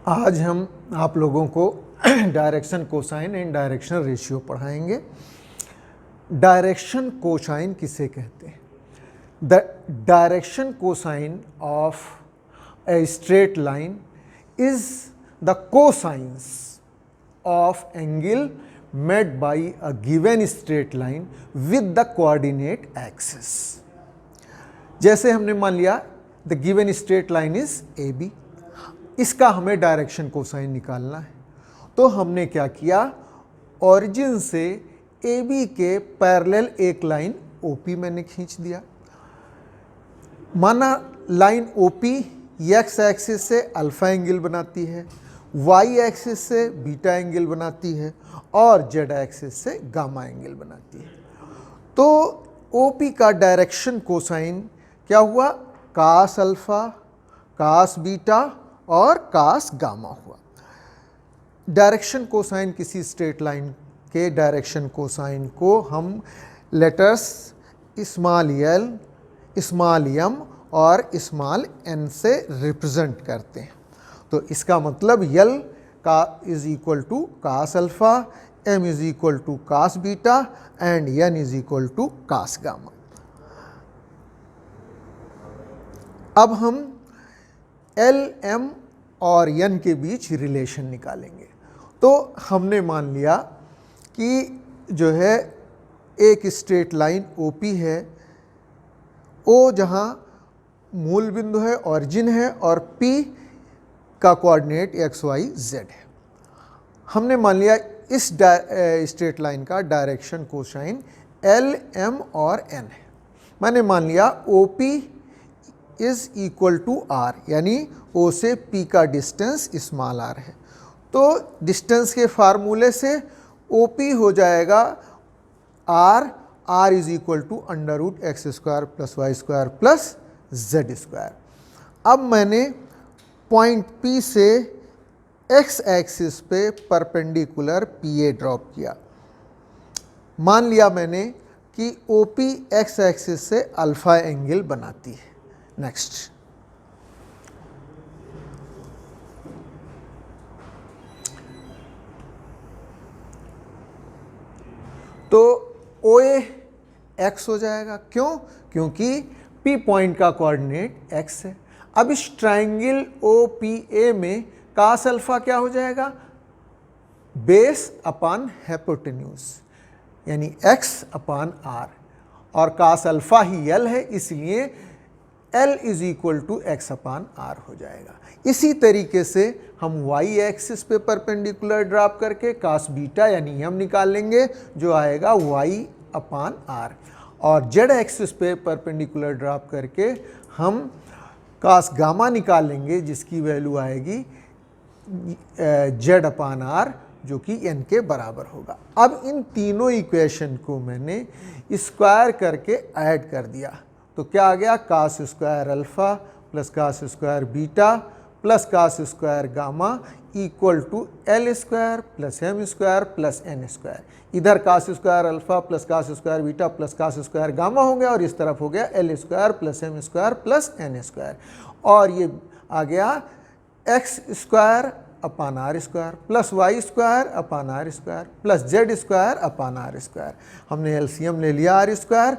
आज हम आप लोगों को direction cosine and direction ratio पढ़ाएंगे। डायरेक्शन कोसाइन किसे कहते हैं? The direction cosine of a straight line is the cosines of angle made by a given straight line with the coordinate axis. जैसे हमने मान लिया the given straight line is A B, इसका हमें direction cosine निकालना है। तो हमने क्या किया, ओरिजिन से ए बी के पैरेलल एक लाइन OP मैंने खींच दिया। माना लाइन OP एक्स एक्सिस से अल्फा एंगल बनाती है, वाई एक्सिस से बीटा एंगल बनाती है और जेड एक्सिस से गामा एंगल बनाती है। तो OP का डायरेक्शन कोसाइन क्या हुआ? कास अल्फा, कास बीटा और कास गामा हुआ। डायरेक्शन कोसाइन किसी स्ट्रेट लाइन के डायरेक्शन कोसाइन को हम letters small l, small m और स्मॉल n से रिप्रेजेंट करते हैं। तो इसका मतलब l का is equal to cos alpha, m is equal to cos beta and n is equal to cos gamma. अब हम L, M और N के बीच रिलेशन निकालेंगे। तो हमने मान लिया कि जो है एक स्ट्रेट लाइन OP है, O जहाँ मूल बिंदु है, ऑरिजिन है और P का कोऑर्डिनेट XY Z है। हमने मान लिया इस स्ट्रेट लाइन का डायरेक्शन कोसाइन L, M और N है। मैंने मान लिया OP is equal to R, यानी O से P का डिस्टेंस स्मॉल r है। तो डिस्टेंस के फार्मूले से OP हो जाएगा R is equal to under root x square plus y square plus z square. अब मैंने पॉइंट P से x एक्सिस पे परपेंडिकुलर PA ड्रॉप किया। मान लिया मैंने कि OP x एक्सिस से अल्फा एंगल बनाती है। नेक्स्ट, तो OA x हो जाएगा। क्यों? क्योंकि P पॉइंट का कोऑर्डिनेट x है। अब इस ट्राइंगल OPA में कास अल्फा क्या हो जाएगा? बेस अपान हाइपोटेन्यूज, यानी x अपान r, और कास अल्फा ही L है, इसलिए L is equal to x upon r हो जाएगा। इसी तरीके से हम y एक्सिस पे परपेंडिकुलर ड्रॉप करके कास बीटा यानी m निकाल लेंगे, जो आएगा y अपान आर, और z एक्सिस पे परपेंडिकुलर ड्रॉप करके हम कास गामा निकाल लेंगे, जिसकी वैल्यू आएगी z अपान आर, जो कि n के बराबर होगा। अब इन तीनों इक्वेशन को मैंने स्क्वायर करके ऐड कर दिया, तो क्या आ गया? Cos square alpha plus cos square beta plus cos square gamma equal to L square plus M square plus N square. इधर cos square alpha plus cos square beta plus cos square gamma हो गया, और इस तरफ हो गया L square plus M square plus N square, और ये आ गया x square upon r square plus y square upon r square plus z square upon r square. हमने LCM ले लिया आर स्क्वायर,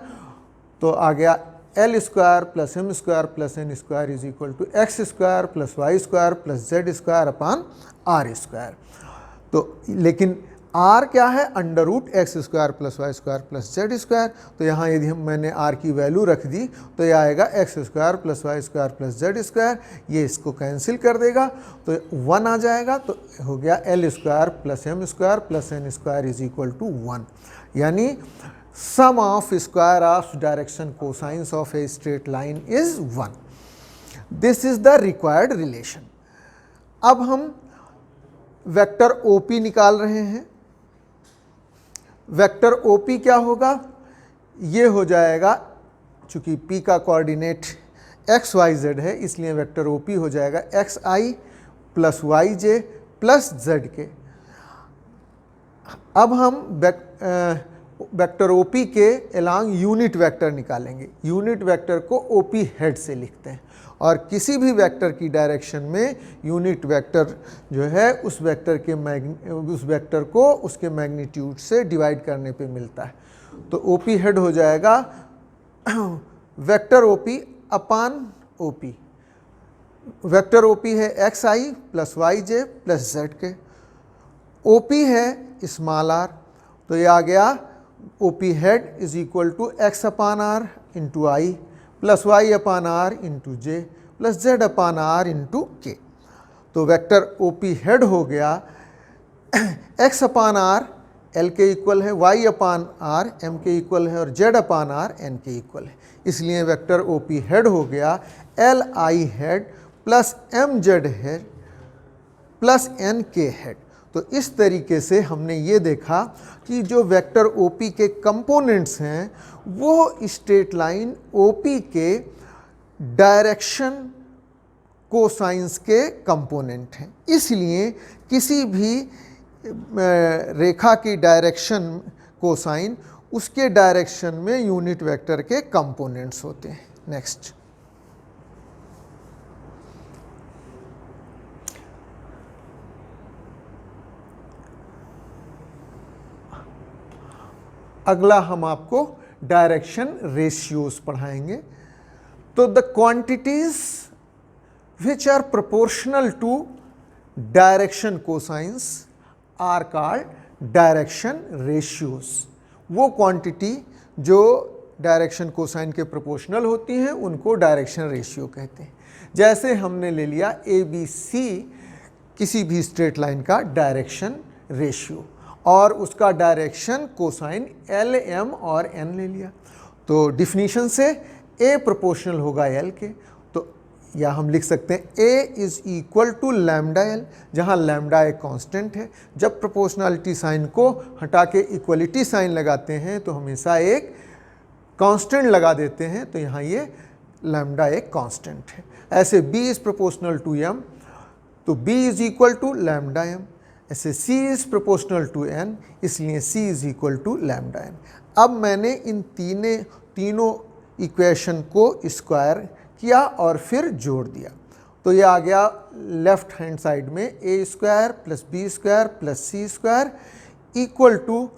तो आ गया L square plus M square plus N square is equal to x square plus y square plus z square upon r square. तो लेकिन R क्या है? Under root x square plus y square plus z square. तो यहाँ यदि मैंने R की value रख दी तो यह आएगा x square plus y square plus z square, ये इसको कैंसिल कर देगा तो 1 आ जाएगा। तो हो गया L square plus M square plus N square is equal to 1, यानी sum of square of direction cosines of a straight line is 1. This is the required relation. अब हम वेक्टर OP निकाल रहे हैं। वेक्टर OP क्या होगा? ये हो जाएगा, चूंकि P का कोऑर्डिनेट XYZ है, इसलिए वेक्टर OP हो जाएगा XI plus YJ plus ZK। अब हम वेक्टर ओपी के एलॉन्ग यूनिट वेक्टर निकालेंगे। यूनिट वेक्टर को ओपी हेड से लिखते हैं और किसी भी वेक्टर की डायरेक्शन में यूनिट वेक्टर जो है उस वेक्टर को उसके मैग्नीट्यूड से डिवाइड करने पे मिलता है। तो ओपी हेड हो जाएगा vector OP upon OP. Vector OP है x i plus y j plus z k. OP है स्मॉल आर, तो ये आ गया OP head is equal to x upon r into i plus y upon r into j plus z upon r into k. तो vector OP head हो गया x upon r l के equal है, y upon r m के equal है और Z upon r n के equal है। इसलिए वेक्टर ओपी हेड हो गया l i head plus m z head plus n k head. तो इस तरीके से हमने ये देखा कि जो वेक्टर ओपी के कंपोनेंट्स हैं वो स्ट्रेट लाइन ओपी के डायरेक्शन कोसाइंस के कंपोनेंट हैं। इसलिए किसी भी रेखा की डायरेक्शन कोसाइन उसके डायरेक्शन में यूनिट वेक्टर के कंपोनेंट्स होते हैं। नेक्स्ट, अगला हम आपको डायरेक्शन रेशियोज पढ़ाएंगे। तो the quantities which are proportional to direction cosines are called direction ratios. वो क्वांटिटी जो डायरेक्शन कोसाइन के प्रोपोर्शनल होती हैं उनको डायरेक्शन रेशियो कहते हैं। जैसे हमने ले लिया ए बी सी किसी भी स्ट्रेट लाइन का डायरेक्शन रेशियो और उसका डायरेक्शन कोसाइन एल एम और एन ले लिया। तो डिफिनीशन से ए प्रोपोर्शनल होगा एल के, तो या हम लिख सकते हैं a is equal to lambda l, जहाँ लैम्डा एक कांस्टेंट है। जब प्रोपोर्शनलिटी साइन को हटा के इक्वलिटी साइन लगाते हैं तो हमेशा एक कांस्टेंट लगा देते हैं, तो यहाँ ये लैम्डा एक कांस्टेंट है। ऐसे b is proportional to m, तो b is equal to lambda m। ऐसे c is proportional to n, इसलिए c is equal to lambda n। अब मैंने इन तीनों इक्वेशन को स्क्वायर किया और फिर जोड़ दिया, तो ये आ गया लेफ्ट हैंड साइड में a square plus B square plus C square equal to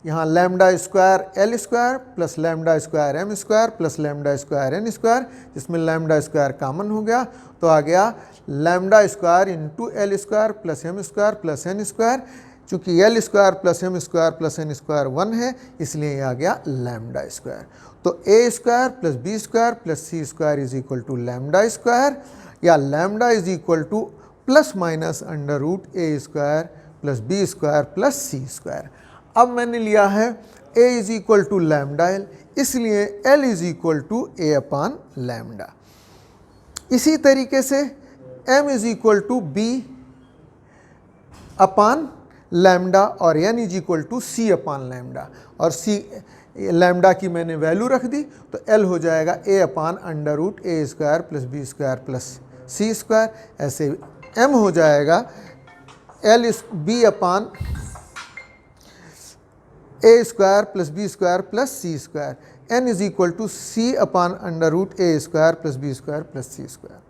यहाँ lambda square l square plus lambda square m square plus lambda square n square, जिसमें लैम्डा स्क्वायर कॉमन हो गया तो आ गया lambda square into l square plus m square plus n square. चूँकि l square plus m square plus n square 1 है, इसलिए ये आ गया लैम्डा स्क्वायर। तो a square plus B square plus C square is equal to lambda square, या lambda is equal to plus minus under root A square plus B square plus C square. अब मैंने लिया है a is equal to lambda l, इसलिए l is equal to a upon lambda. इसी तरीके से m is equal to b upon lambda और n is equal to c upon lambda, और c लैम्डा की मैंने वैल्यू रख दी तो l हो जाएगा a upon under root A square plus B square plus C square. ऐसे m हो जाएगा l इस b upon A square plus B square plus C square, N is equal to C upon under root A square plus B square plus C square.